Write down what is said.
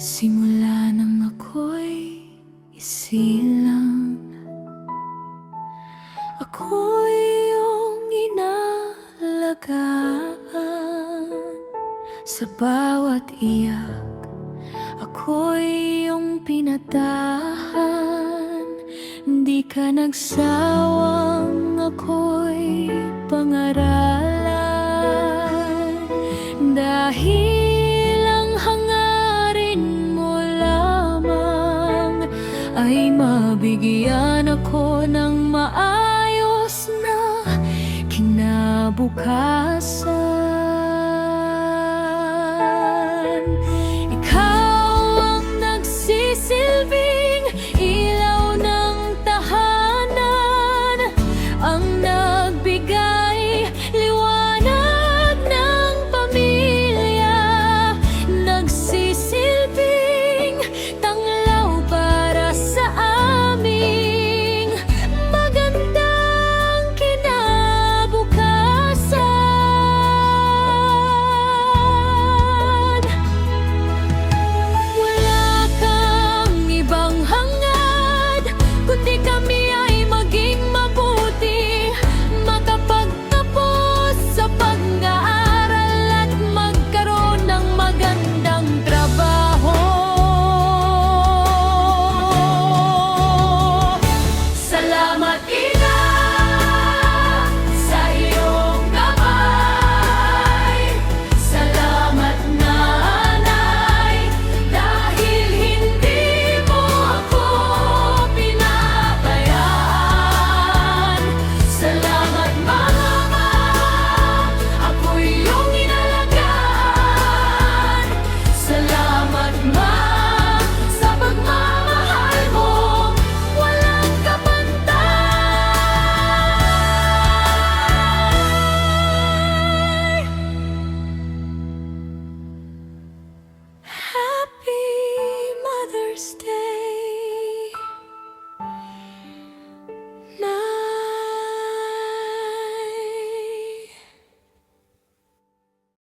Simula nang ako'y isilang, ako'y iyong inaalagaan. Sa bawat iyak, ako'y iyong pinatahan. Di ka nagsawang ako'y pangaralan. Dahil ang hangarin mo lamang ay mabigyan ako ng maayos na kinabukasan.